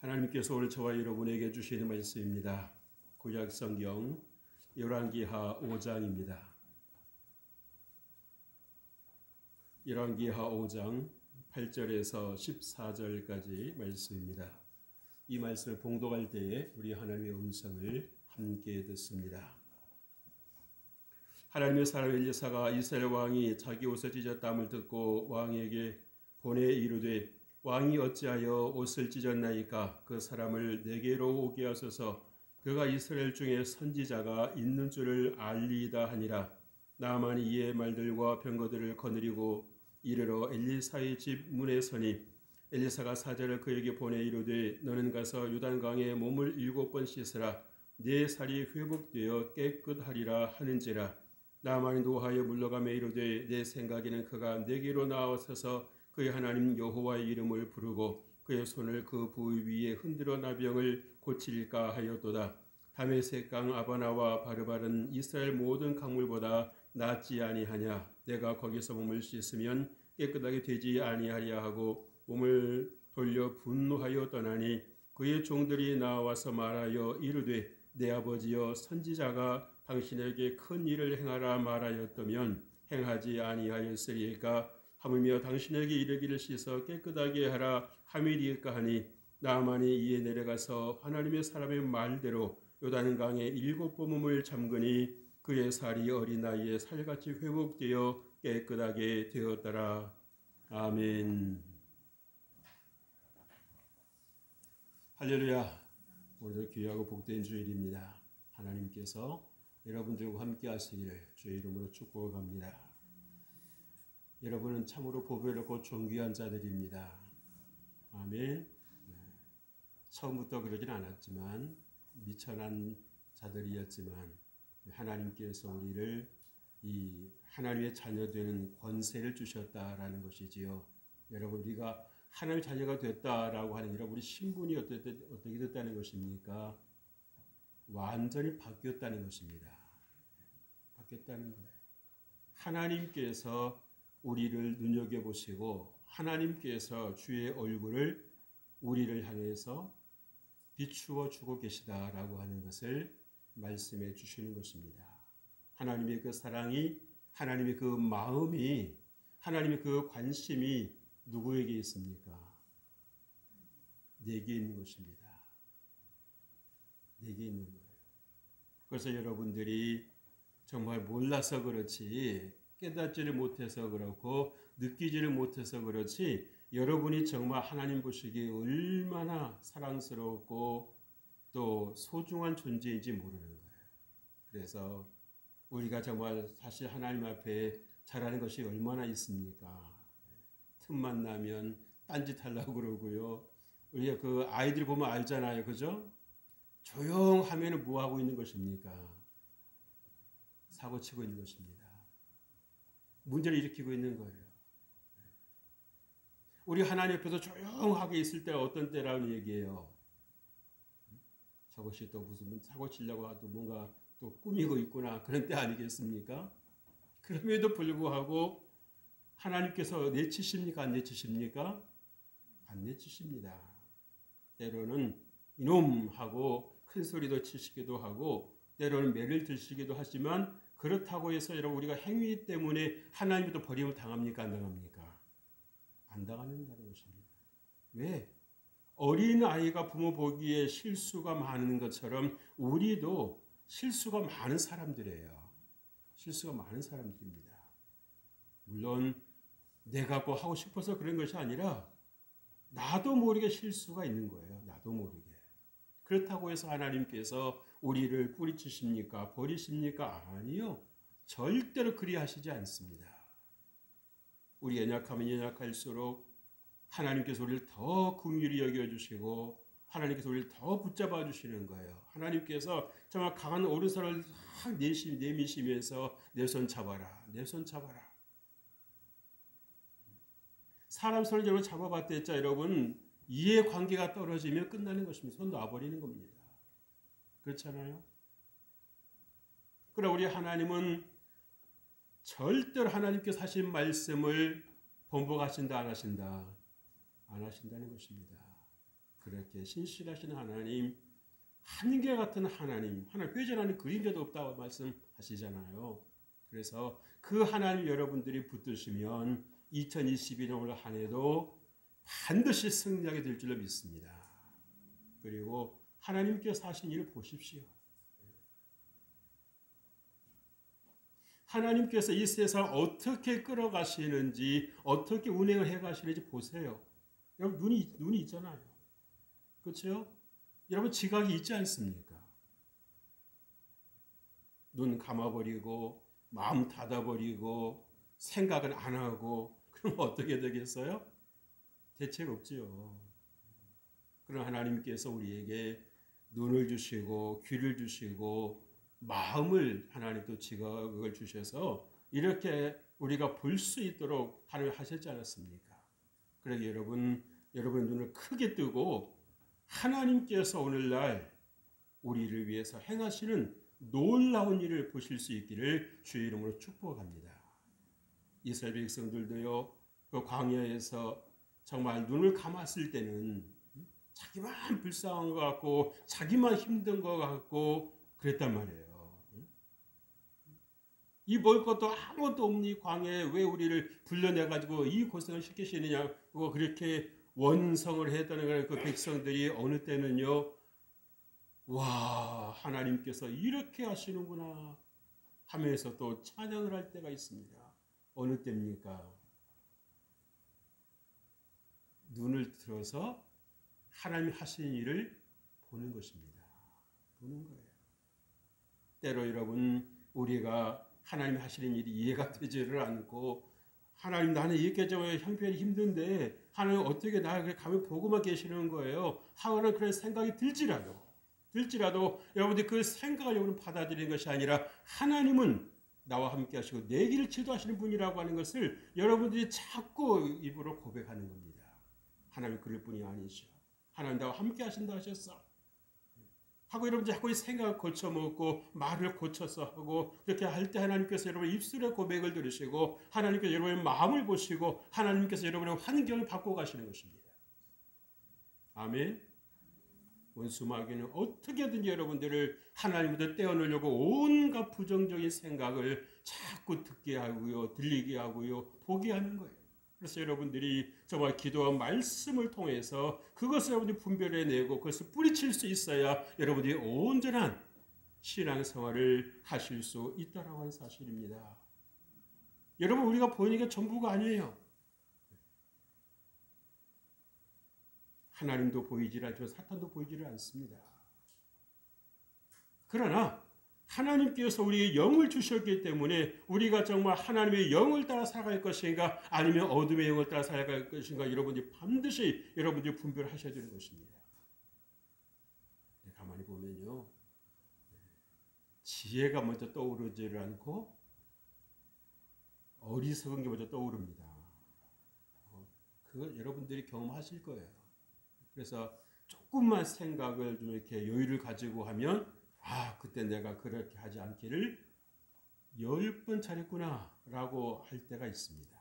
하나님께서 오늘 저와 여러분에게 주시는 말씀입니다. 구약성경 열왕기하 5장입니다. 열왕기하 5장 8절에서 14절까지 말씀입니다. 이 말씀을 봉독할 때에 우리 하나님의 음성을 함께 듣습니다. 하나님의 사람 엘리사가 이스라엘 왕이 자기 옷을 찢었다함을 듣고 왕에게 보내 이르되 왕이 어찌하여 옷을 찢었나이까? 그 사람을 내게로 오게 하소서. 그가 이스라엘 중에 선지자가 있는 줄을 알리이다 하니라. 나아만이 이의 말들과 병거들을 거느리고 이르러 엘리사의 집 문에 서니 엘리사가 사자를 그에게 보내 이르되 너는 가서 요단강에 몸을 7번 씻으라. 네 살이 회복되어 깨끗하리라 하는지라. 나아만이 노하여 물러가며 이르되 내 생각에는 그가 내게로 나와서서 그의 하나님 여호와의 이름을 부르고 그의 손을 그 부위 위에 흔들어 나병을 고칠까 하였도다. 다메섹강 아바나와 바르바른 이스라엘 모든 강물보다 낫지 아니하냐? 내가 거기서 몸을 씻으면 깨끗하게 되지 아니하랴 하고 몸을 돌려 분노하여 떠나니 그의 종들이 나와서 말하여 이르되 내 아버지여 선지자가 당신에게 큰 일을 행하라 말하였다면 행하지 아니하였으리까? 하물며 당신에게 이르기를 씻어 깨끗하게 하라 함이리까 하니 나아만이 이에 내려가서 하나님의 사람의 말대로 요단강에 7번 몸을 잠그니 그의 살이 어린 나이에 살같이 회복되어 깨끗하게 되었더라. 아멘. 할렐루야. 오늘도 귀하고 복된 주일입니다. 하나님께서 여러분들과 함께 하시기를 주의 이름으로 축복합니다. 여러분은 참으로 보배롭고 존귀한 자들입니다. 아멘. 처음부터 그러진 않았지만 미천한 자들이었지만 하나님께서 우리를 이 하나님의 자녀 되는 권세를 주셨다라는 것이지요. 여러분 우리가 하나님의 자녀가 됐다라고 하는 여러분 우리 신분이 어떻게 됐다는 것입니까? 완전히 바뀌었다는 것입니다. 바뀌었다는 거예요. 하나님께서 우리를 눈여겨보시고 하나님께서 주의 얼굴을 우리를 향해서 비추어 주고 계시다라고 하는 것을 말씀해 주시는 것입니다. 하나님의 그 사랑이, 하나님의 그 마음이, 하나님의 그 관심이 누구에게 있습니까? 내게 있는 것입니다. 내게 있는 거예요. 그래서 여러분들이 정말 몰라서 그렇지 깨닫지를 못해서 그렇고 느끼지를 못해서 그렇지 여러분이 정말 하나님 보시기에 얼마나 사랑스럽고 또 소중한 존재인지 모르는 거예요. 그래서 우리가 정말 사실 하나님 앞에 잘하는 것이 얼마나 있습니까? 틈만 나면 딴짓하려고 그러고요. 우리가 그 아이들 보면 알잖아요. 그죠? 조용하면 뭐하고 있는 것입니까? 사고치고 있는 것입니다. 문제를 일으키고 있는 거예요. 우리 하나님 옆에서 조용하게 있을 때가 어떤 때라는 얘기예요. 저것이 또 무슨 사고 치려고 하도 뭔가 또 꾸미고 있구나 그런 때 아니겠습니까? 그럼에도 불구하고 하나님께서 내치십니까? 안 내치십니까? 안 내치십니다. 때로는 이놈 하고 큰 소리도 치시기도 하고 때로는 매를 들시기도 하지만 그렇다고 해서 여러분 우리가 행위 때문에 하나님도 버림을 당합니까? 안 당합니까? 안 당한다는 것입니다. 왜? 어린 아이가 부모 보기에 실수가 많은 것처럼 우리도 실수가 많은 사람들이에요. 실수가 많은 사람들입니다. 물론 내가 꼭 하고 싶어서 그런 것이 아니라 나도 모르게 실수가 있는 거예요. 나도 모르게. 그렇다고 해서 하나님께서 우리를 뿌리치십니까? 버리십니까? 아니요. 절대로 그리하시지 않습니다. 우리 연약하면 연약할수록 하나님께서 우리를 더 긍휼히 여겨주시고 하나님께서 우리를 더 붙잡아 주시는 거예요. 하나님께서 정말 강한 오른손을 내미시면서 내 손 잡아라. 내 손 잡아라. 사람 손을 여러분 잡아봤댔자 여러분 이해관계가 떨어지면 끝나는 것입니다. 손 놔버리는 겁니다. 그렇잖아요? 그러나 우리 하나님은 절대로 하나님께서 하신 말씀을 번복하신다 안 하신다? 안 하신다는 것입니다. 그렇게 신실하신 하나님, 한결같은 하나님 회전하는 그림자도 없다고 말씀하시잖아요. 그래서 그 하나님 여러분들이 붙드시면 2022년 올 한 해도 반드시 승리하게 될 줄로 믿습니다. 그리고 하나님께서 하신 일을 보십시오. 하나님께서 이 세상을 어떻게 끌어가시는지, 어떻게 운행을 해가시는지 보세요. 여러분 눈이 있잖아요. 그렇죠? 여러분 지각이 있지 않습니까? 눈 감아버리고 마음 닫아버리고 생각은 안 하고 그럼 어떻게 되겠어요? 대책 없지요. 그럼 하나님께서 우리에게 눈을 주시고 귀를 주시고 마음을 하나님 또 지각을 주셔서 이렇게 우리가 볼 수 있도록 하나님 하셨지 않았습니까? 그러기 여러분 눈을 크게 뜨고 하나님께서 오늘날 우리를 위해서 행하시는 놀라운 일을 보실 수 있기를 주의 이름으로 축복합니다. 이스라엘 백성들도요, 그 광야에서 정말 눈을 감았을 때는 자기만 불쌍한 것 같고 자기만 힘든 것 같고 그랬단 말이에요. 이 먹을 것도 아무것도 없는 이 광야에 왜 우리를 불러내가지고 이 고생을 시키시느냐, 그거 그렇게 원성을 했다는 그 백성들이 어느 때는요, 와, 하나님께서 이렇게 하시는구나 하면서 또 찬양을 할 때가 있습니다. 어느 때입니까? 눈을 들어서 하나님 하시는 일을 보는 것입니다. 보는 거예요. 때로 여러분, 우리가 하나님 하시는 일이 이해가 되지를 않고, 하나님 나는 이렇게 좀 형편이 힘든데 하나님 어떻게 나를 가면 보고만 계시는 거예요 하는 그런 생각이 들지라도 여러분들이 그 생각을 여러분 받아들이는 것이 아니라 하나님은 나와 함께 하시고 내 길을 지도하시는 분이라고 하는 것을 여러분들이 자꾸 입으로 고백하는 겁니다. 하나님 그럴 뿐이 아니죠. 하나님 나와 함께 하신다 하셨어 하고 여러분들 자꾸 이 생각을 고쳐먹고 말을 고쳐서 하고 그렇게 할 때 하나님께서 여러분 입술의 고백을 들으시고 하나님께서 여러분의 마음을 보시고 하나님께서 여러분의 환경을 바꿔 가시는 것입니다. 아멘. 원수 마귀는 어떻게든지 여러분들을 하나님부터 떼어놓으려고 온갖 부정적인 생각을 자꾸 듣게 하고요, 들리게 하고요, 보게 하는 거예요. 그래서 여러분들이 정말 기도와 말씀을 통해서 그것을 여러분들이 분별해내고 그것을 뿌리칠 수 있어야 여러분들이 온전한 신앙생활을 하실 수 있다라고 하는 사실입니다. 여러분 우리가 보이는 게 전부가 아니에요. 하나님도 보이질 않지만 사탄도 보이지를 않습니다. 그러나 하나님께서 우리에게 영을 주셨기 때문에 우리가 정말 하나님의 영을 따라 살아갈 것인가 아니면 어둠의 영을 따라 살아갈 것인가 여러분들이 반드시 여러분들이 분별하셔야 되는 것입니다. 가만히 보면요. 지혜가 먼저 떠오르지를 않고 어리석은 게 먼저 떠오릅니다. 그거 여러분들이 경험하실 거예요. 그래서 조금만 생각을 좀 이렇게 여유를 가지고 하면 그때 내가 그렇게 하지 않기를 10번 잘했구나 라고 할 때가 있습니다.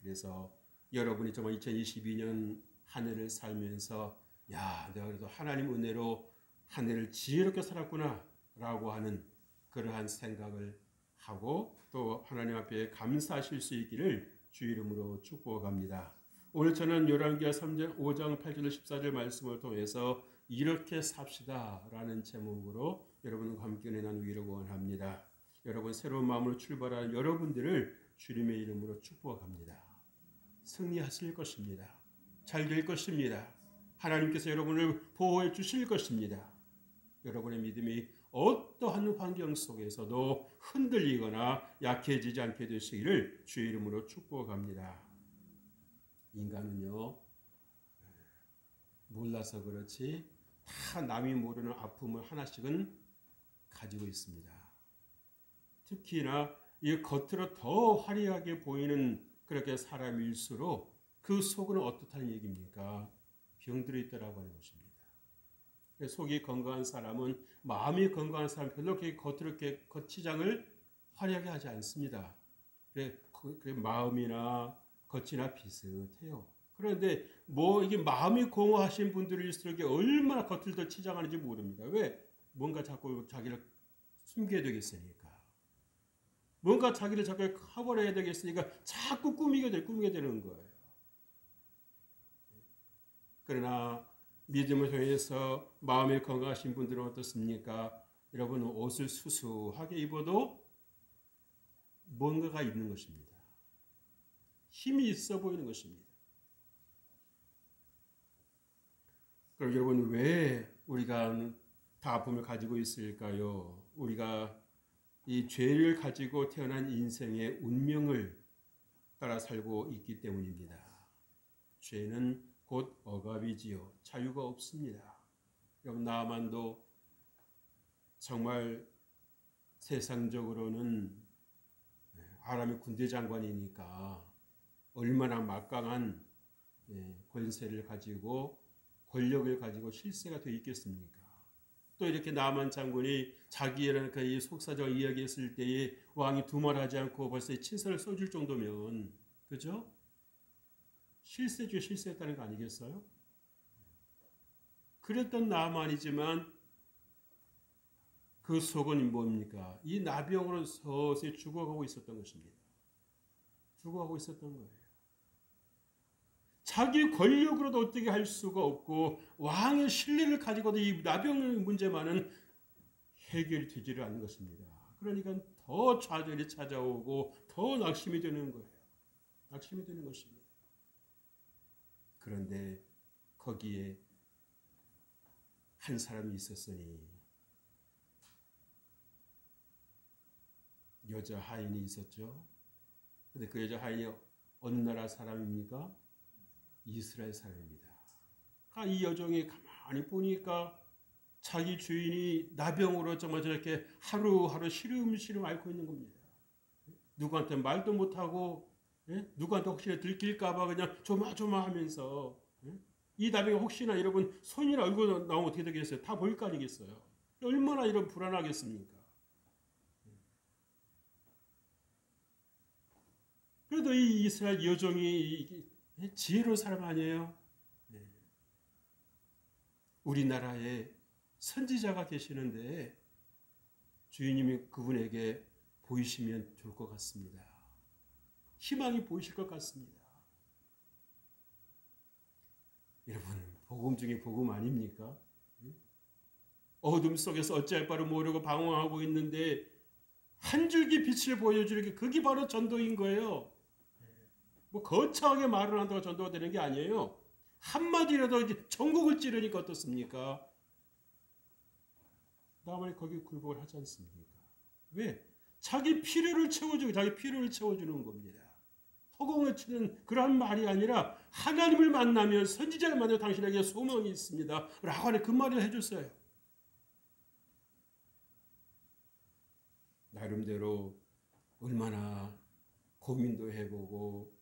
그래서 여러분이 정말 2022년 한 해를 살면서 내가 그래도 하나님 은혜로 한 해를 지혜롭게 살았구나 라고 하는 그러한 생각을 하고 또 하나님 앞에 감사하실 수 있기를 주 이름으로 축복합니다. 오늘 저는 요한계시록 3장 5장 8절 14절 말씀을 통해서 이렇게 삽시다 라는 제목으로 여러분과 함께 은혜 나누기를 원합니다. 여러분 새로운 마음으로 출발하는 여러분들을 주님의 이름으로 축복합니다. 승리하실 것입니다. 잘 될 것입니다. 하나님께서 여러분을 보호해 주실 것입니다. 여러분의 믿음이 어떠한 환경 속에서도 흔들리거나 약해지지 않게 되시기를 주의 이름으로 축복합니다. 인간은요, 몰라서 그렇지 다 남이 모르는 아픔을 하나씩은 가지고 있습니다. 특히나 이 겉으로 더 화려하게 보이는 그렇게 사람일수록 그 속은 어떻다는 얘기입니까? 병들어 있다라고 하는 것입니다. 속이 건강한 사람은 마음이 건강한 사람 별로 그렇게 겉으로 이렇게 겉치장을 화려하게 하지 않습니다. 그래 마음이나 겉이나 비슷해요. 그런데 뭐 이게 마음이 공허하신 분들일수록 이게 얼마나 겉을 더 치장하는지 모릅니다. 왜? 뭔가 자꾸 자기를 숨겨야 되겠으니까. 뭔가 자기를 자꾸 커버해야 되겠으니까 자꾸 꾸미게 되는 거예요. 그러나 믿음을 통해서 마음이 건강하신 분들은 어떻습니까? 여러분, 옷을 수수하게 입어도 뭔가가 있는 것입니다. 힘이 있어 보이는 것입니다. 그럼 여러분, 왜 우리가 다 아픔을 가지고 있을까요? 우리가 이 죄를 가지고 태어난 인생의 운명을 따라 살고 있기 때문입니다. 죄는 곧 억압이지요. 자유가 없습니다. 여러분, 나만도 정말 세상적으로는 아람의 군대 장관이니까 얼마나 막강한 권세를 가지고 권력을 가지고 실세가 되어 있겠습니까? 또 이렇게 나만 장군이 자기의 그 속사정 이야기했을 때에 왕이 두말하지 않고 벌써 친서를 써줄 정도면, 그죠? 실세했다는 거 아니겠어요? 그랬던 나만이지만 그 속은 뭡니까? 이 나병으로 서서히 죽어가고 있었던 것입니다. 죽어가고 있었던 거예요. 자기 권력으로도 어떻게 할 수가 없고 왕의 신뢰를 가지고도 이 나병 문제만은 해결이 되지를 않는 것입니다. 그러니까 더 좌절이 찾아오고 더 낙심이 되는 거예요. 낙심이 되는 것입니다. 그런데 거기에 한 사람이 있었으니, 여자 하인이 있었죠. 근데 그 여자 하인이 어느 나라 사람입니까? 이스라엘 사람입니다. 이 여종이 가만히 보니까 자기 주인이 나병으로 정말 저렇게 하루하루 시름시름 앓고 있는 겁니다. 누구한테 말도 못하고, 누구한테 혹시나 들킬까봐 그냥 조마조마하면서, 이 나병이 혹시나 여러분 손이나 얼굴 나오면 어떻게 되겠어요? 다 보일 거 아니겠어요? 얼마나 이런 불안하겠습니까? 그래도 이 이스라엘 여종이 지혜로운 사람 아니에요? 우리나라에 선지자가 계시는데 주인님이 그분에게 보이시면 좋을 것 같습니다. 희망이 보이실 것 같습니다. 여러분, 복음 중에 복음 아닙니까? 어둠 속에서 어찌할 바를 모르고 방황하고 있는데 한 줄기 빛을 보여주는 게 그게 바로 전도인 거예요. 뭐 거창하게 말을 한다고 전도가 되는 게 아니에요. 한마디라도 전국을 찌르니까 어떻습니까? 나만이 거기 굴복을 하지 않습니까? 왜? 자기 필요를 채워주는 겁니다. 허공을 치는 그런 말이 아니라 하나님을 만나면, 선지자를 만나면 당신에게 소망이 있습니다 라고 하는 그 말을 해줬어요. 나름대로 얼마나 고민도 해보고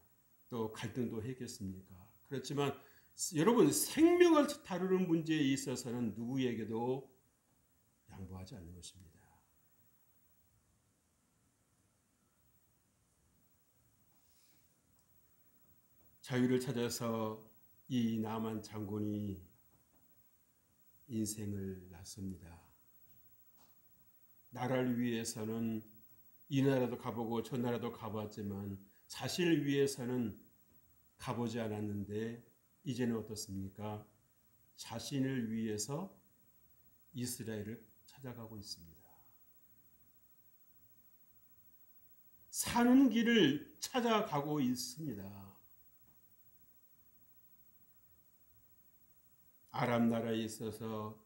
또 갈등도 했겠습니까? 그렇지만 여러분, 생명을 다루는 문제에 있어서는 누구에게도 양보하지 않는 것입니다. 자유를 찾아서 이 나만 장군이 인생을 낳습니다. 나라를 위해서는 이 나라도 가보고 저 나라도 가봤지만 자신을 위해서는 가보지 않았는데 이제는 어떻습니까? 자신을 위해서 이스라엘을 찾아가고 있습니다. 사는 길을 찾아가고 있습니다. 아람 나라에 있어서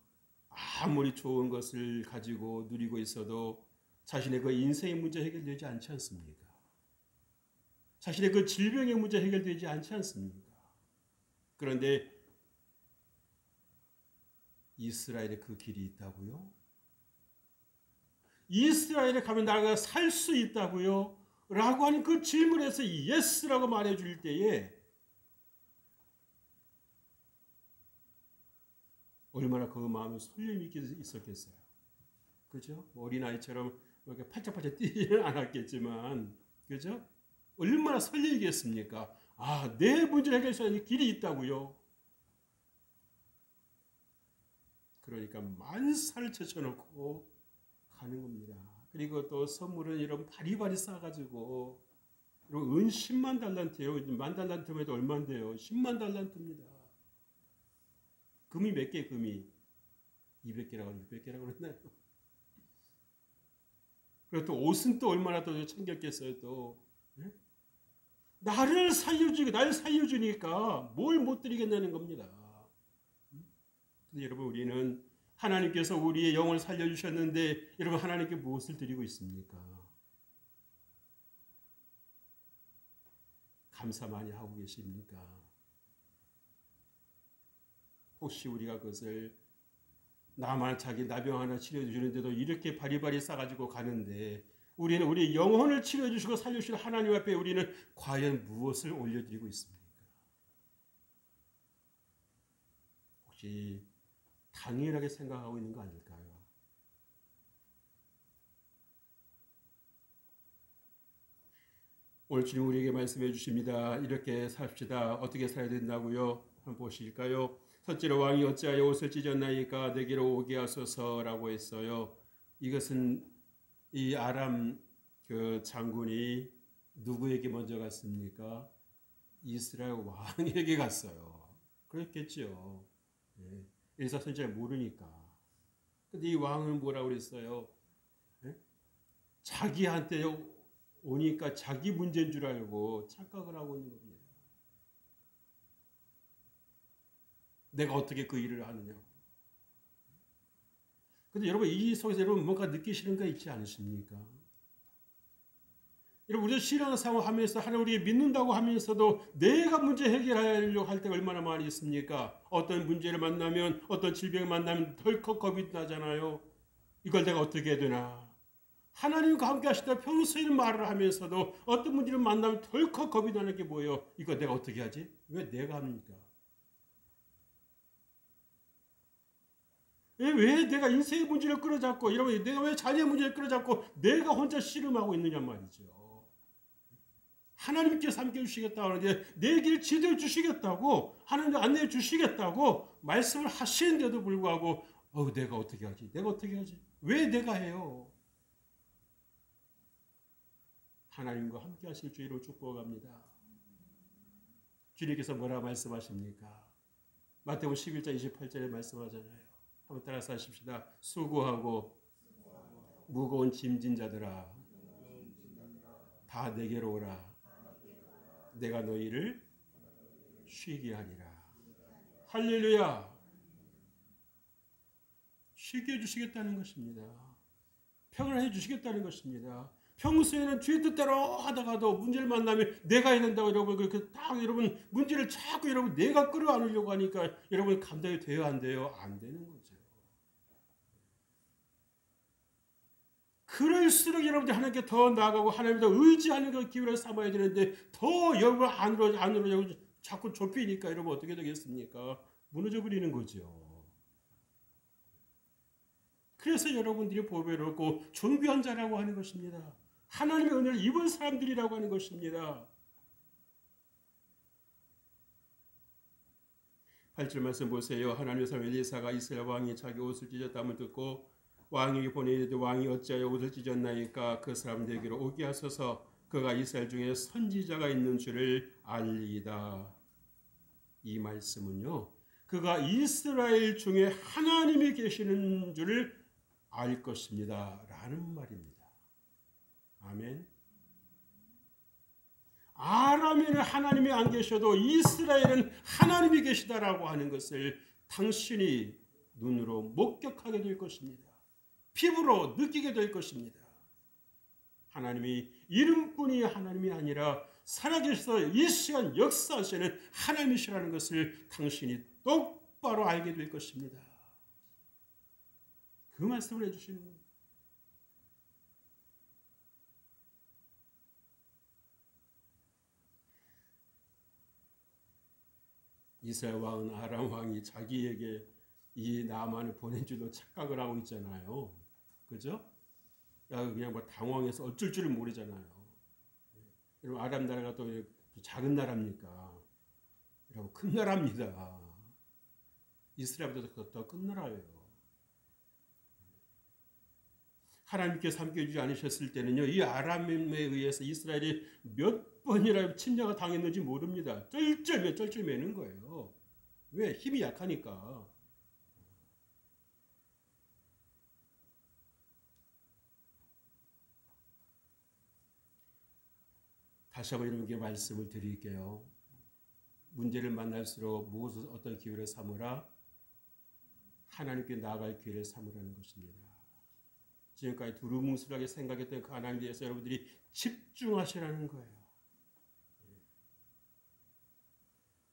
아무리 좋은 것을 가지고 누리고 있어도 자신의 그 인생의 문제 해결되지 않지 않습니까? 자신의 그 질병의 문제 해결되지 않지 않습니까? 그런데 이스라엘에 그 길이 있다고요? 이스라엘에 가면 나가 살 수 있다고요? 라고 하는 그 질문에서 예스라고 말해줄 때에 얼마나 그 마음에 설렘이 있었겠어요. 그죠? 어린아이처럼 이렇게 팔짝팔짝 뛰지는 않았겠지만, 그죠? 얼마나 설레겠습니까? 내 문제를 해결할 수 있는 길이 있다고요. 그러니까 만사를 제쳐놓고 가는 겁니다. 그리고 또 선물은 이런 바리바리 싸가지고 은 10만 달란트예요. 10,000달란트면 얼마인데요? 10만 달란트입니다. 금이 몇 개? 금이 200개라고 600개라고 그랬나요? 그리고 또 옷은 또 얼마나 더 챙겼겠어요. 또 나를 살려주니까 뭘 못 드리겠냐는 겁니다. 근데 여러분, 우리는 하나님께서 우리의 영을 살려주셨는데 여러분, 하나님께 무엇을 드리고 있습니까? 감사 많이 하고 계십니까? 혹시 우리가 그것을 자기 나병 하나 치료해주는데도 이렇게 바리바리 싸가지고 가는데 우리는 우리 영혼을 치료해주시고 살려주시는 하나님 앞에 우리는 과연 무엇을 올려드리고 있습니까? 혹시 당연하게 생각하고 있는 거 아닐까요? 오늘 주님 우리에게 말씀해 주십니다. 이렇게 삽시다. 어떻게 살아야 된다고요? 한번 보실까요? 첫째로 왕이 어찌하여 옷을 찢었나이까 내게로 오게 하소서라고 했어요. 이것은 이 아람 그 장군이 누구에게 먼저 갔습니까? 이스라엘 왕에게 갔어요. 그랬겠죠. 네. 일사천리를 모르니까. 근데 이 왕은 뭐라고 그랬어요? 네? 자기한테 오니까 자기 문제인 줄 알고 착각을 하고 있는 겁니다. 내가 어떻게 그 일을 하느냐고. 근데 여러분, 이 속에서 여러분 뭔가 느끼시는 거 있지 않으십니까? 여러분, 우리가 신앙생활 하면서 하나님 우리를 믿는다고 하면서도 내가 문제 해결하려고 할 때가 얼마나 많이 있습니까? 어떤 문제를 만나면, 어떤 질병을 만나면 덜컥 겁이 나잖아요. 이걸 내가 어떻게 해야 되나? 하나님과 함께 하시다 평소에는 말을 하면서도 어떤 문제를 만나면 덜컥 겁이 나는 게 뭐예요? 이거 내가 어떻게 하지? 왜 내가 합니까? 왜 내가 인생의 문제를 끌어잡고 이러면 내가 왜 자녀의 문제를 끌어잡고 내가 혼자 씨름하고 있느냐 말이죠. 하나님께서 함께 해주시겠다고 하는데 내 길 지도해 주시겠다고 하나님 안내해 주시겠다고 말씀을 하시는데도 불구하고 내가 어떻게 하지? 내가 어떻게 하지? 왜 내가 해요? 하나님과 함께 하실 주의로 축복합니다. 주님께서 뭐라 말씀하십니까? 마태복음 11장 28절에 말씀하잖아요. 한번 따라서 하십시다. 수고하고 무거운 짐진 자들아 다 내게로 오라. 내가 너희를 쉬게 하리라. 할렐루야. 쉬게 해주시겠다는 것입니다. 평안해 주시겠다는 것입니다. 평소에는 주의 뜻대로 하다가도 문제를 만나면 내가 해야 된다고 여러분 여러분 문제를 자꾸 여러분 내가 끌어안으려고 하니까 여러분 감당이 돼요 안 돼요? 안 되는 거죠. 그럴수록 여러분들 하나님께 더 나아가고 하나님을 더 의지하는 그 기회를 삼아야 되는데 더 여러분 안으로 자꾸 좁히니까 여러분 어떻게 되겠습니까? 무너져 버리는 거죠. 그래서 여러분들이 보배를 얻고 존귀한 자라고 하는 것입니다. 하나님의 은혜를 입은 사람들이라고 하는 것입니다. 8절 말씀 보세요. 하나님의 사람 엘리사가 이스라엘 왕이 자기 옷을 찢었다함을 듣고 왕에게 보내되 왕이 어찌하여 옷을 찢었나이까 그 사람들에게로 오게 하소서 그가 이스라엘 중에 선지자가 있는 줄을 알리이다. 이 말씀은요. 그가 이스라엘 중에 하나님이 계시는 줄을 알 것입니다. 라는 말입니다. 아멘. 아람에는 하나님이 안 계셔도 이스라엘은 하나님이 계시다라고 하는 것을 당신이 눈으로 목격하게 될 것입니다. 피부로 느끼게 될 것입니다. 하나님이 이름뿐이 하나님이 아니라 살아계셔서 이 시간 역사하시는 하나님이시라는 것을 당신이 똑바로 알게 될 것입니다. 그 말씀을 해주시는 겁니다. 이스라엘 왕은 아람 왕이 자기에게 이 나만을 보낸 줄도 착각을 하고 있잖아요. 그죠? 그냥 당황해서 어쩔 줄을 모르잖아요. 여러분 아람 나라가 또 작은 나라입니까? 여러분, 큰 나라입니다. 이스라엘보다 더 큰 나라예요. 하나님께서 함께해 주지 않으셨을 때는요, 이 아람에 의해서 이스라엘이 몇 번이나 침략을 당했는지 모릅니다. 쩔쩔매는 거예요. 왜? 힘이 약하니까. 다시 한번 여러분께 말씀을 드릴게요. 문제를 만날수록 무엇을 어떤 기회를 삼으라? 하나님께 나아갈 기회를 삼으라는 것입니다. 지금까지 두루뭉술하게 생각했던 그 하나님에 대해서 여러분들이 집중하시라는 거예요.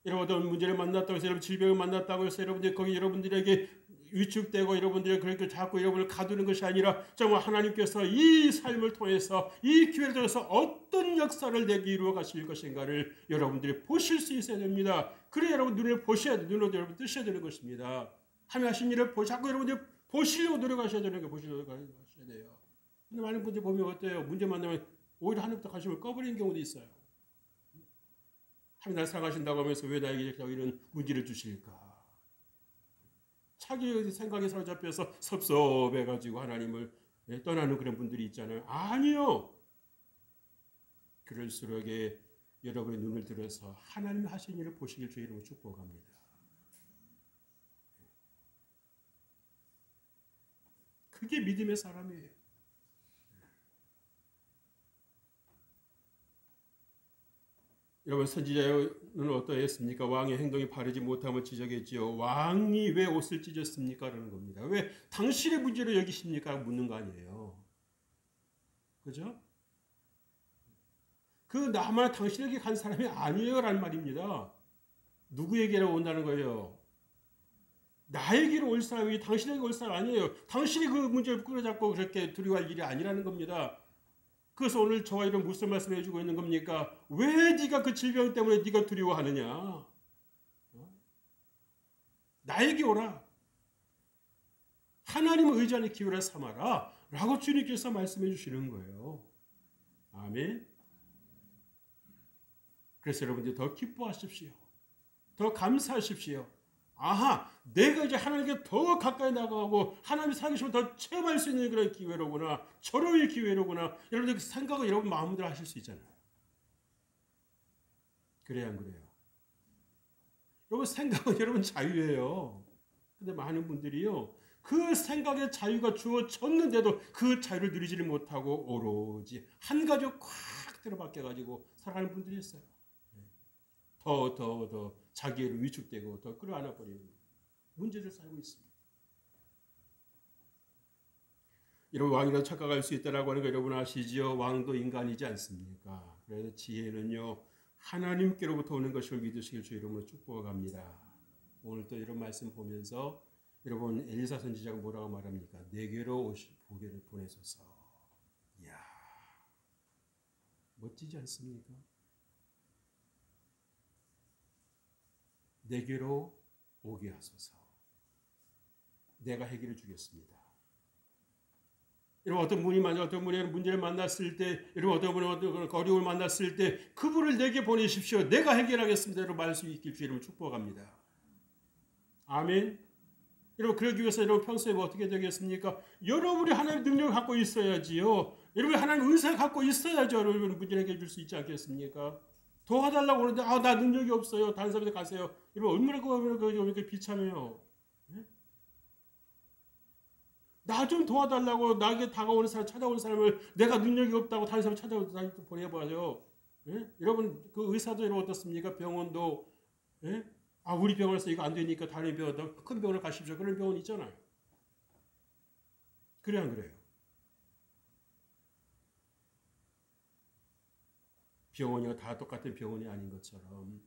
여러분 어떤 문제를 만났다고 해서 여러분 질병을 만났다고 해서 여러분들이 거기 여러분들에게 위축되고 여러분들이 그렇게 자꾸 여러분을 가두는 것이 아니라 정말 하나님께서 이 삶을 통해서 이 기회를 통해서 어떤 역사를 내게 이루어 가실 것인가를 여러분들이 보실 수 있어야 됩니다. 그래 여러분 눈을 보셔야 돼요. 눈으로 여러분 뜨셔야 되는 것입니다. 하나님 하신 일을 자꾸 여러분들이 보시려고 노력하셔야 되는 게 보시려고 하셔야 돼요. 근데 많은 분들 보면 어때요? 문제 만나면 오히려 하나님부터 관심을 꺼버리는 경우도 있어요. 하나님 날 사랑하신다고 하면서 왜 나에게 이런 문제를 주실까? 자기 생각에 사로잡혀서 섭섭해가지고 하나님을 떠나는 그런 분들이 있잖아요. 아니요. 그럴수록 여러분의 눈을 들어서 하나님이 하신 일을 보시길 주의 이름으로 축복합니다. 그게 믿음의 사람이에요. 여러분 선지자는 어떠했습니까? 왕의 행동이 바르지 못함을 지적했지요. 왕이 왜 옷을 찢었습니까? 라는 겁니다. 왜 당신의 문제로 여기십니까? 묻는 거 아니에요. 그죠? 그 나만 당신에게 간 사람이 아니에요 라는 말입니다. 누구에게로 온다는 거예요? 나에게로 올 사람이 당신에게 올 사람 아니에요. 당신이 그 문제를 끌어잡고 그렇게 두려워할 일이 아니라는 겁니다. 그래서 오늘 저와 이런 무슨 말씀을 해주고 있는 겁니까? 왜 네가 그 질병 때문에 네가 두려워하느냐? 나에게 오라. 하나님을 의지하는 기회를 삼아라. 라고 주님께서 말씀해 주시는 거예요. 아멘. 그래서 여러분들 더 기뻐하십시오. 더 감사하십시오. 아하, 내가 이제 하나님께 더 가까이 나가고 하나님의 살아계심을 더 체험할 수 있는 그런 기회로구나. 절호의 기회로구나. 여러분들 생각을 여러분 마음대로 하실 수 있잖아요. 그래야 안 그래요? 여러분 생각은 여러분 자유예요. 근데 많은 분들이요. 그 생각의 자유가 주어졌는데도 그 자유를 누리지를 못하고 오로지 한 가지 꽉 들어박혀가지고 살아가는 분들이 있어요. 더 자기를 위축되고 더 끌어안아 버리는 문제를 쌓이고 있습니다. 이런 왕이라도 착각할 수 있다라고 하는 거 여러분 아시지요? 왕도 인간이지 않습니까? 그래서 지혜는요 하나님께로부터 오는 것을 믿으시길 주 이름으로 축복합니다. 오늘 또 이런 말씀 보면서 여러분 엘리사 선지자가 뭐라고 말합니까? 내게로 보게를 보내소서. 이야 멋지지 않습니까? 내게로 오게 하소서. 내가 해결해 주겠습니다. 여러분 어떤 분이 문제를 만났을 때, 여러분 어떤 분이 어떤 어려움을 만났을 때 그분을 내게 보내십시오. 내가 해결하겠습니다. 여러분 말 수 있길 주 이름으로 축복합니다. 아멘. 여러분 그러기 위해서 여러분 평소에 어떻게 되겠습니까? 여러분이 하나님의 능력을 갖고 있어야지요. 여러분이 하나님의 의사를 갖고 있어야죠. 여러분 문제를 해결해 줄 수 있지 않겠습니까? 도와달라고 하는데 나 능력이 없어요. 다른 사람한테 가세요. 여러분 얼마나 그렇게 비참해요. 나 좀 도와달라고 나에게 다가오는 사람, 찾아오는 사람을 내가 능력이 없다고 다른 사람 찾아오는 보내봐요. 예? 여러분 그 의사도 여러분 어떻습니까? 병원도 예? 우리 병원에서 이거 안 되니까 다른 병원, 큰 병원을 가십시오. 그런 병원 있잖아요. 그래 안 그래요? 병원이 다 똑같은 병원이 아닌 것처럼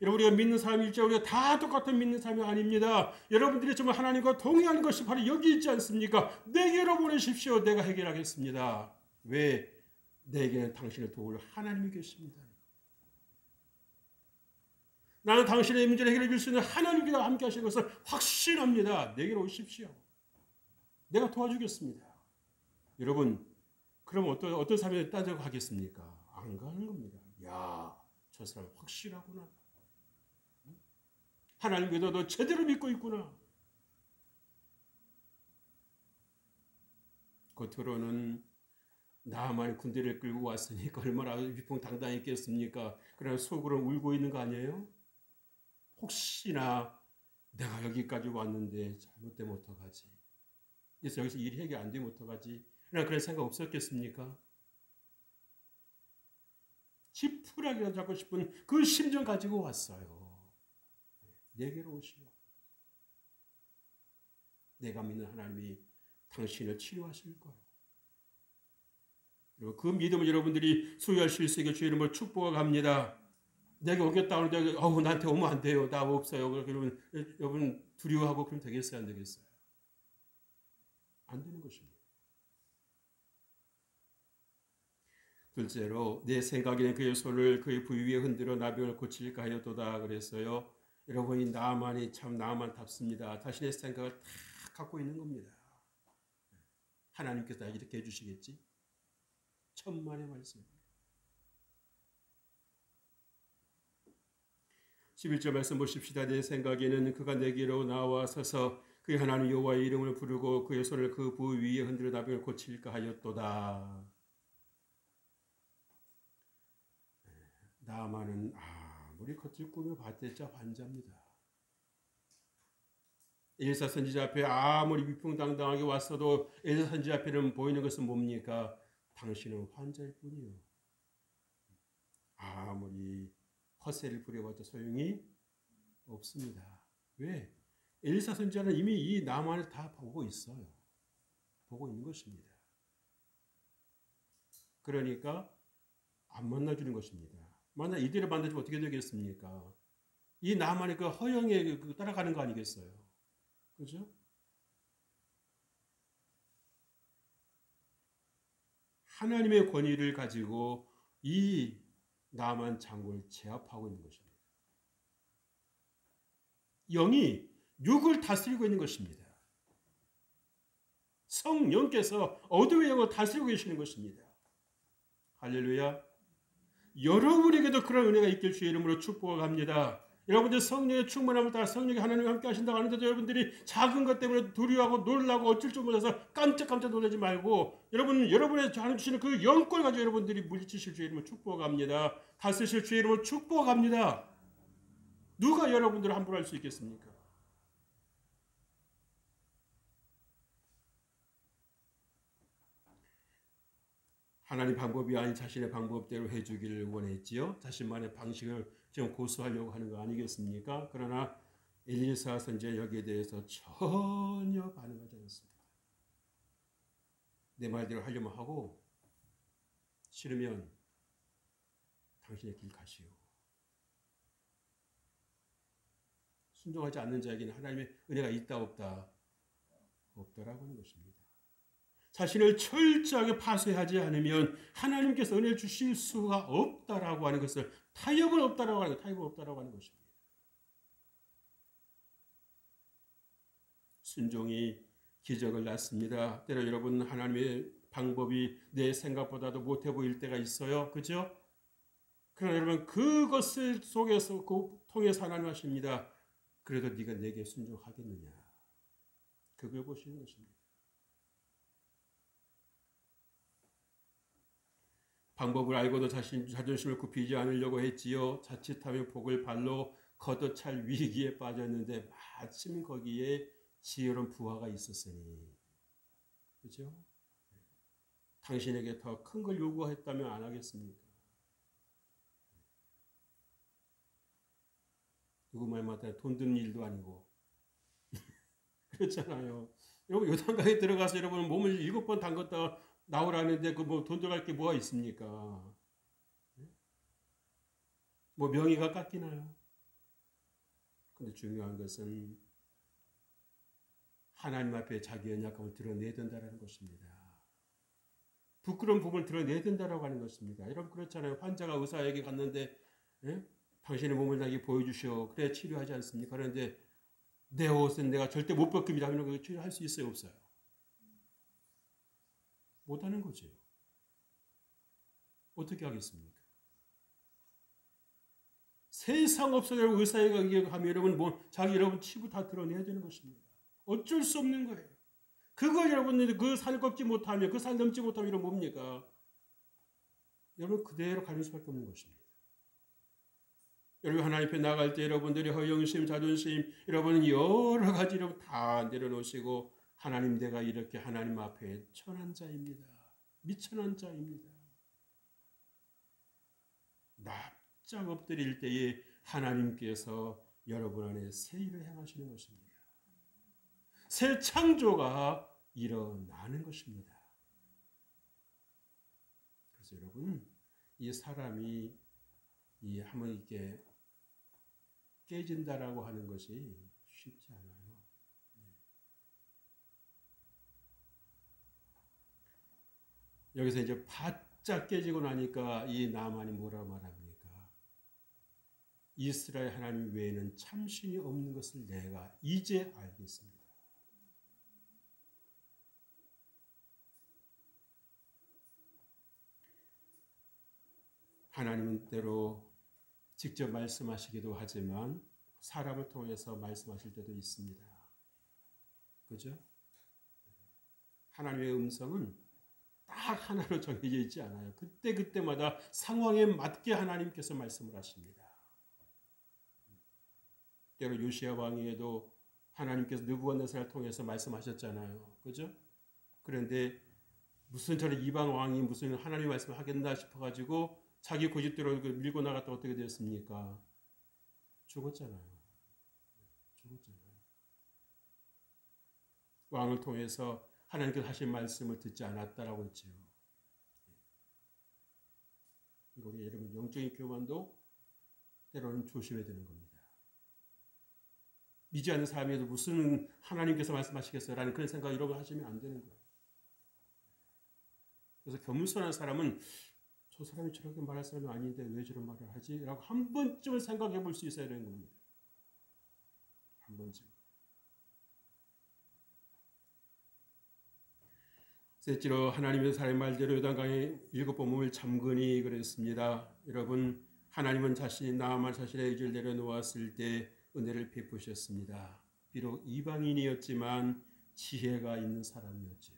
여러분 우리가 믿는 사람일지 우리가 다 똑같은 믿는 사람이 아닙니다. 여러분들이 정말 하나님과 동의하는 것이 바로 여기 있지 않습니까? 내게로 보내십시오. 내가 해결하겠습니다. 왜? 내게는 당신을 도울 하나님이 계십니다. 나는 당신의 문제를 해결해 줄 수 있는 하나님께서 함께 하시는 것을 확신합니다. 내게로 오십시오. 내가 도와주겠습니다. 여러분 그럼 어떤 사람이 따져 가겠습니까? 안 가는 겁니다. 야, 저 사람 확실하구나. 하나님 믿어도 제대로 믿고 있구나. 겉으로는 나만 군대를 끌고 왔으니까 얼마나 위풍당당했겠습니까? 그러나 속으로 울고 있는 거 아니에요? 혹시나 내가 여기까지 왔는데 잘못되면 어떡하지? 그래서 여기서 일이 해결 안 되면 어떡하지? 그런 생각 없었겠습니까? 지푸라기라도 잡고 싶은 그 심정 가지고 왔어요. 내게로 오시오. 내가 믿는 하나님이 당신을 치료하실 거예요. 그리고 그 믿음을 여러분들이 소유하실 수 있게 주의 이름으로 축복합니다. 내가 오겠다 하는데 나한테 오면 안 돼요. 나 없어요. 그러면 여러분 두려워하고 그럼 되겠어요? 안 되겠어요? 안 되는 것입니다. 둘째로 내 생각에는 그의 손을 그의 부위 위에 흔들어 나병을 고칠까 하였도다 그랬어요. 여러분이 나만이 참 나만답습니다. 자신의 생각을 다 갖고 있는 겁니다. 하나님께서 이렇게 해주시겠지? 천만의 말씀. 11절 말씀 보십시다. 내 생각에는 그가 내게로 나와서서 그의 하나님 여호와의 이름을 부르고 그의 손을 그 부위 위에 흔들어 나병을 고칠까 하였도다. 나만은 아무리 겉을 꾸며 봤대자 환자입니다. 엘리사 선지자 앞에 아무리 위풍당당하게 왔어도 엘리사 선지자 앞에는 보이는 것은 뭡니까? 당신은 환자일 뿐이요. 아무리 허세를 부려봐도 소용이 없습니다. 왜? 엘리사 선지자는 이미 이 나만을 다 보고 있어요. 보고 있는 것입니다. 그러니까 안 만나주는 것입니다. 만약 이들을 만나주면 어떻게 되겠습니까? 이 나만의 그 허영에 따라가는 거 아니겠어요? 그죠? 하나님의 권위를 가지고 이 나만 장군을 제압하고 있는 것입니다. 영이 육을 다스리고 있는 것입니다. 성령께서 어둠의 영을 다스리고 계시는 것입니다. 할렐루야. 여러분에게도 그런 은혜가 있길 주의 이름으로 축복합니다. 여러분들 성령의 충만함을 따라 성령이 하나님과 함께 하신다고 하는데도 여러분들이 작은 것 때문에 두려워하고 놀라고 어쩔 줄 몰라서 깜짝깜짝 놀라지 말고 여러분의 하나님 주시는 그 영권을 가지고 여러분들이 물리치실 주의 이름으로 축복합니다. 다스리실 주의 이름으로 축복합니다. 누가 여러분들을 함부로 할 수 있겠습니까? 하나님 방법이 아닌 자신의 방법대로 해주기를 원했지요. 자신만의 방식을 지금 고수하려고 하는 거 아니겠습니까? 그러나 엘리사 선지자 여기에 대해서 전혀 반응하지 않습니다. 내 말대로 하려면 하고 싫으면 당신의 길 가시오. 순종하지 않는 자에게는 하나님의 은혜가 있다 없다? 없다라고 하는 것입니다. 자신을 철저하게 파쇄하지 않으면 하나님께서 은혜 주실 수가 없다라고 하는 것을 타협은 없다라고 하는 것입니다. 순종이 기적을 낳습니다. 때로 여러분 하나님의 방법이 내 생각보다도 못해 보일 때가 있어요. 그죠? 그러나 여러분 그것을 속에서 통해서 하나님 하십니다. 그래도 네가 내게 순종하겠느냐. 그걸 보시는 것입니다. 방법을 알고도 자존심을 굽히지 않으려고 했지요. 자칫하면 복을 발로 걷어찰 위기에 빠졌는데 마침 거기에 지혜로운 부하가 있었으니. 그렇죠? 당신에게 더 큰 걸 요구했다면 안 하겠습니까? 누구 말 맞다 돈 드는 일도 아니고 그렇잖아요. 여러분 요단강에 들어가서 여러분 몸을 7번 담갔다 나오라는데 그 뭐 돈 들어갈 게 뭐가 있습니까? 뭐 명의가 깎이나요? 근데 중요한 것은 하나님 앞에 자기 연약함을 드러내야 된다는 것입니다. 부끄러운 부분을 드러내야 된다고 하는 것입니다. 여러분 그렇잖아요. 환자가 의사에게 갔는데 당신의 몸을 나에게 보여주시오. 그래 치료하지 않습니까? 그런데 내 옷은 내가 절대 못 벗깁니다 하면 그 치료할 수 있어요? 없어요? 못하는 거죠. 어떻게 하겠습니까? 세상 없어도 의사에 가면 여러분 자기 여러분 치부 다 드러내야 되는 것입니다. 어쩔 수 없는 거예요. 그걸 여러분들이 그 살 걷지 못하면 그 살 넘지 못하면 이런 뭡니까? 여러분 그대로 가는 수밖에 없는 것입니다. 여러분 하나님 앞에 나갈 때 여러분들이 허영심, 자존심, 여러분은 여러 가지 여러분 다 내려놓으시고 하나님 내가 이렇게 하나님 앞에 천한 자입니다. 미천한 자입니다. 납작 엎드릴 때에 하나님께서 여러분 안에 새 일을 행하시는 것입니다. 새 창조가 일어나는 것입니다. 그래서 여러분 이 사람이 이 한번 이렇게 깨진다라고 하는 것이 쉽지 않아요. 여기서 이제 바짝 깨지고 나니까 이 나만이 뭐라 말합니까? 이스라엘 하나님 외에는 참신이 없는 것을 내가 이제 알겠습니다. 하나님은 때로 직접 말씀하시기도 하지만 사람을 통해서 말씀하실 때도 있습니다. 그죠? 하나님의 음성은 딱 하나로 정해져 있지 않아요. 그때마다 상황에 맞게 하나님께서 말씀을 하십니다. 때로 요시야 왕에게도 하나님께서 느부갓네살을 통해서 말씀하셨잖아요. 그죠? 그런데 무슨 저런 이방 왕이 무슨 하나님 말씀을 하겠나 싶어가지고 자기 고집대로 밀고 나갔다 어떻게 됐습니까? 죽었잖아요. 왕을 통해서 하나님께서 하신 말씀을 듣지 않았다라고 했지요. 이거 여러분 영적인 교만도 때로는 조심해야 되는 겁니다. 믿지 않는 사람에도 무슨 하나님께서 말씀하시겠어요라는 그런 생각 이런 거 하시면 안 되는 거예요. 그래서 겸손한 사람은 저 사람이 저렇게 말할 사람이 아닌데 왜 저런 말을 하지? 라고 한 번쯤은 생각해 볼 수 있어야 되는 겁니다. 한 번쯤. 셋째로 하나님의 사람의 말대로 요단강에 7번 몸을 잠그니 그랬습니다. 여러분 하나님은 자신이 나아만 자신의 의지를 내려놓았을 때 은혜를 베푸셨습니다. 비록 이방인이었지만 지혜가 있는 사람이었지요.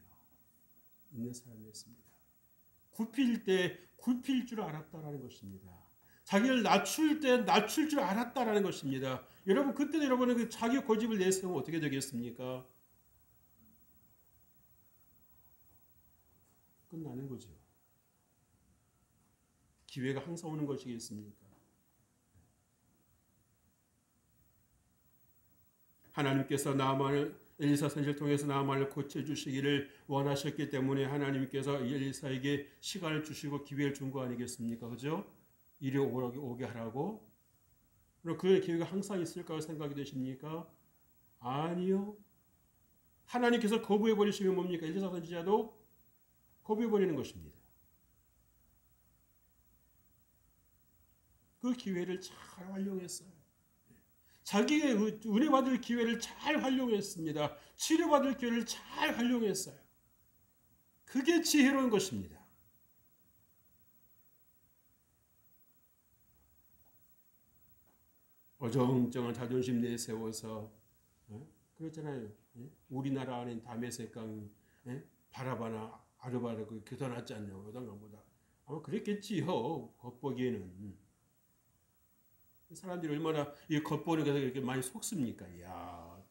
있는 사람이었습니다. 굽힐 때 굽힐 줄 알았다라는 것입니다. 자기를 낮출 때 낮출 줄 알았다라는 것입니다. 여러분 그때 여러분은 자기 고집을 내세우면 어떻게 되겠습니까? 끝나는 거죠. 기회가 항상 오는 것이겠습니까? 하나님께서 나만을 엘리사 선지를 통해서 나만을 고쳐주시기를 원하셨기 때문에 하나님께서 엘리사에게 시간을 주시고 기회를 준 거 아니겠습니까? 그죠? 이리 오게 하라고. 그럼 그 기회가 항상 있을까요? 생각이 되십니까? 아니요. 하나님께서 거부해버리시면 뭡니까? 엘리사 선지자도 거부해버리는 것입니다. 그 기회를 잘 활용했어요. 자기의 은혜 받을 기회를 잘 활용했습니다. 치료받을 기회를 잘 활용했어요. 그게 지혜로운 것입니다. 어정쩡한 자존심 내세워서 그렇잖아요. 우리나라 안에 다메섹강 바라바나 아르바르 그게 더 낫지 않냐고 요단강보다. 아마 그랬겠지요. 겉보기에는. 사람들이 얼마나 이 겉보는 것에 이렇게 많이 속습니까? 야,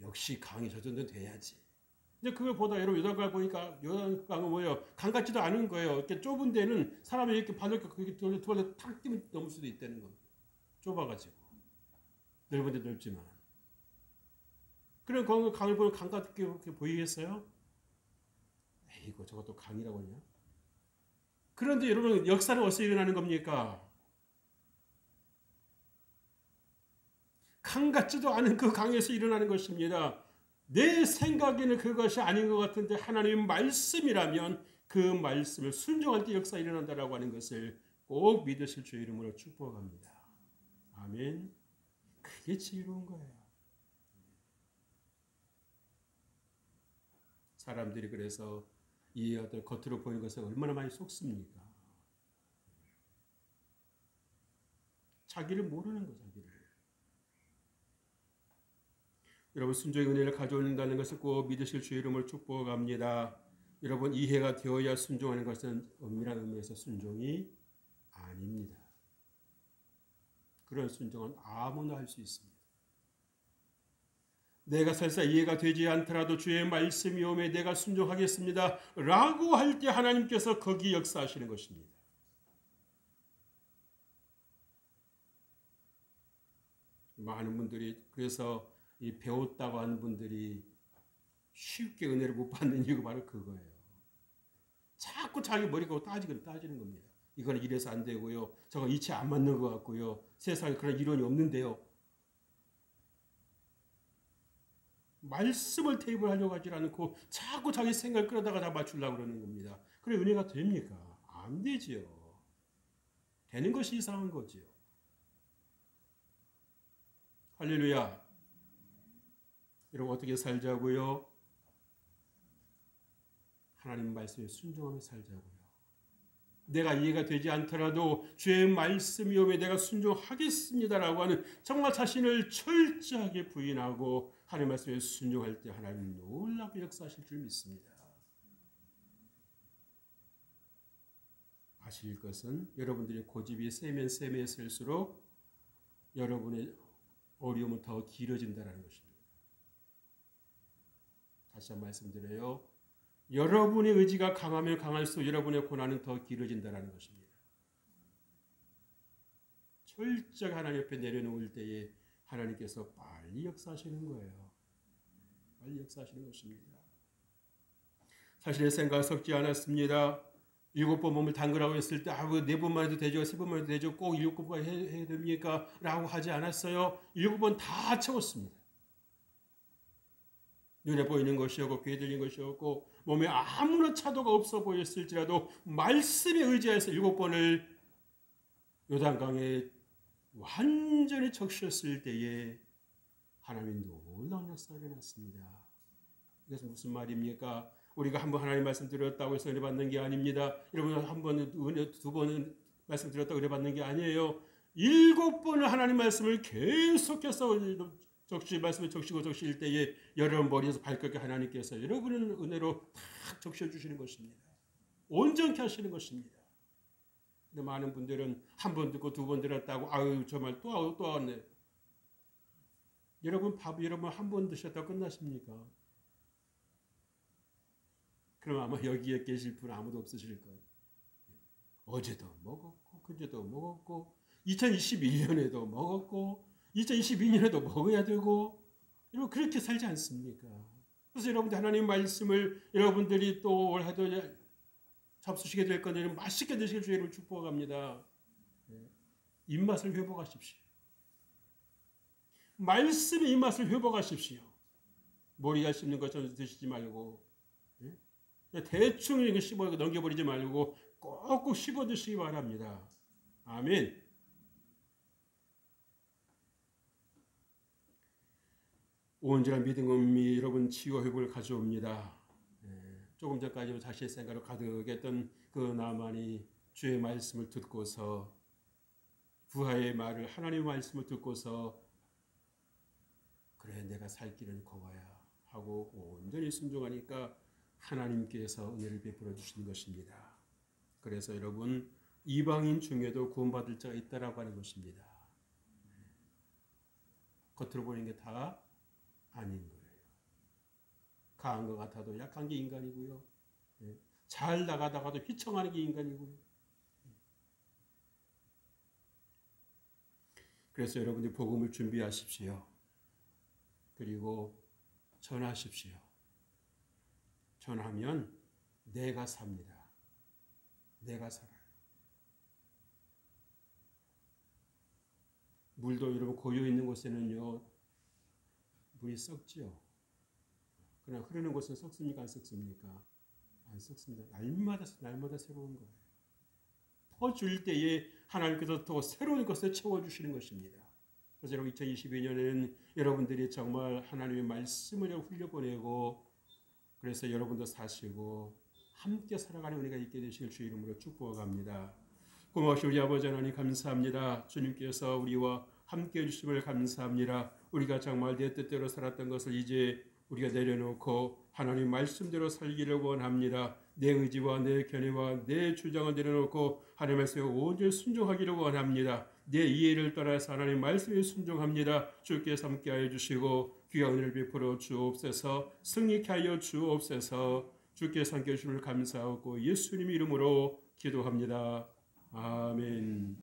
역시 강이 저 정도 돼야지. 근데 그걸 보다 여러분 요단강 보니까 요단강은 뭐예요? 강 같지도 않은 거예요. 이렇게 좁은 데는 사람이 이렇게 발을 그렇게 두 발로 탁 뛰면 넘을 수도 있다는 겁니다. 좁아가지고 넓은 데 넓지만. 그런 강을 보면 강 같게 보이겠어요? 에이고 저것도 강이라고 하냐? 그런데 여러분 역사는 어디서 일어나는 겁니까? 강 같지도 않은 그 강에서 일어나는 것입니다. 내 생각에는 그것이 아닌 것 같은데 하나님의 말씀이라면 그 말씀을 순종할 때 역사 일어난다라고 하는 것을 꼭 믿으실 주의 이름으로 축복합니다. 아멘. 그게 지혜로운 거예요. 사람들이 그래서 이 어떤 겉으로 보이는 것에 얼마나 많이 속습니까? 자기를 모르는 거, 자기를. 여러분, 순종의 은혜를 가져온다는 것을 꼭 믿으실 주의 이름을 축복합니다. 여러분, 이해가 되어야 순종하는 것은 엄밀한 의미에서 순종이 아닙니다. 그런 순종은 아무나 할 수 있습니다. 내가 설사 이해가 되지 않더라도 주의 말씀이 오매 내가 순종하겠습니다 라고 할 때 하나님께서 거기 역사하시는 것입니다. 많은 분들이 그래서 이 배웠다고 하는 분들이 쉽게 은혜를 못 받는 이유가 바로 그거예요. 자꾸 자기 머리가 따지는 겁니다. 이거는 이래서 안 되고요. 저거 이치 안 맞는 것 같고요. 세상에 그런 이론이 없는데요. 말씀을 테이블 하려고 하지 않고 자꾸 자기 생각을 끌어다가 다 맞추려고 그러는 겁니다. 그래 은혜가 됩니까? 안 되지요. 되는 것이 이상한 거지요. 할렐루야. 여러분 어떻게 살자고요? 하나님 말씀에 순종하며 살자고요. 내가 이해가 되지 않더라도 주의 말씀이 오면 내가 순종하겠습니다라고 하는 정말 자신을 철저하게 부인하고 하나님 말씀에 순종할 때 하나님 놀랍게 역사하실 줄 믿습니다. 아실 것은 여러분들의 고집이 세면 셀수록 여러분의 어려움은 더 길어진다는 것입니다. 다시 한번 말씀드려요. 여러분의 의지가 강하면 강할수록 여러분의 고난은 더 길어진다는 것입니다. 철저히 하나님 옆에 내려놓을 때에 하나님께서 빨리 역사하시는 거예요. 빨리 역사하시는 것입니다. 사실의 생각을 섞지 않았습니다. 7번 몸을 담그라고 했을 때 4번만 해도 되죠. 3번만 해도 되죠. 꼭 7번 해야 됩니까? 라고 하지 않았어요. 7번 다 채웠습니다. 눈에 보이는 것이었고 귀에 들리는 것이었고 몸에 아무런 차도가 없어 보였을지라도 말씀에 의지해서 7번을 요단강에 완전히 적셨을 때에 하나님이 놀라운 역사가 일어났습니다. 이것은 무슨 말입니까? 우리가 한 번 하나님 말씀 드렸다고 해서 은혜 받는 게 아닙니다. 여러분 한 번은 은혜, 2번은 말씀 드렸다고 은혜 받는 게 아니에요. 7번을 하나님 말씀을 계속해서 말씀을 적시실 때에 여러분 머리에서 발끝에 하나님께서 여러분을 은혜로 탁 적셔주시는 것입니다. 온전케 하시는 것입니다. 근데 많은 분들은 한 번 듣고 2번 들었다고 아유 정말 또 왔네. 여러분 한 번 드셨다고 끝나십니까? 그럼 아마 여기에 계실 분 아무도 없으실 거예요. 어제도 먹었고 그제도 먹었고 2021년에도 먹었고 2022년에도 먹어야 되고 여러분 그렇게 살지 않습니까? 그래서 여러분들 하나님 말씀을 여러분들이 또 올 해도 잡수시게 될 건데 맛있게 드실 주의 이름을 축복합니다. 입맛을 회복하십시오. 말씀의 입맛을 회복하십시오. 머리가 씹는 것처럼 드시지 말고 대충 이거 씹어 넘겨버리지 말고 꼭꼭 씹어 드시기 바랍니다. 아멘. 온전한 믿음이 여러분 치유와 회복을 가져옵니다. 조금 전까지 자신의 생각을 가득했던 그 나만이 주의 말씀을 듣고서 부하의 말을 하나님의 말씀을 듣고서 그래 내가 살 길은 거와야 하고 온전히 순종하니까 하나님께서 은혜를 베풀어 주신 것입니다. 그래서 여러분 이방인 중에도 구원받을 자가 있다라고 하는 것입니다. 겉으로 보이는 게 다 아닌 거예요. 강한 것 같아도 약한 게 인간이고요. 잘 나가다가도 휘청하는 게 인간이고요. 그래서 여러분들 복음을 준비하십시오. 그리고 전하십시오. 전하면 내가 삽니다. 내가 살아요. 물도 여러분 고여 있는 곳에는요 물이 썩지요. 그러나 흐르는 곳은 썩습니까? 안 썩습니까? 안 썩습니다. 날마다 새로운 거예요. 퍼줄 때에 하나님께서 더 새로운 것을 채워주시는 것입니다. 그래서 여러분 2022년에는 여러분들이 정말 하나님의 말씀을 흘려보내고 그래서 여러분도 사시고 함께 살아가는 은혜가 있게 되시길 주의 이름으로 축복합니다. 고마우신 우리 아버지 하나님 감사합니다. 주님께서 우리와 함께해 주심을 감사합니다. 우리가 정말 내 뜻대로 살았던 것을 이제 우리가 내려놓고 하나님 말씀대로 살기를 원합니다. 내 의지와 내 견해와 내 주장을 내려놓고 하나님 말씀에 온전히 순종하기를 원합니다. 내 이해를 떠나서 하나님 말씀에 순종합니다. 주께서 함께하여 주시고 귀한 은혜를 베풀어 주옵소서. 승리케 하여 주옵소서. 주께서 함께해 주심을 감사하고 예수님 이름으로 기도합니다. 아멘.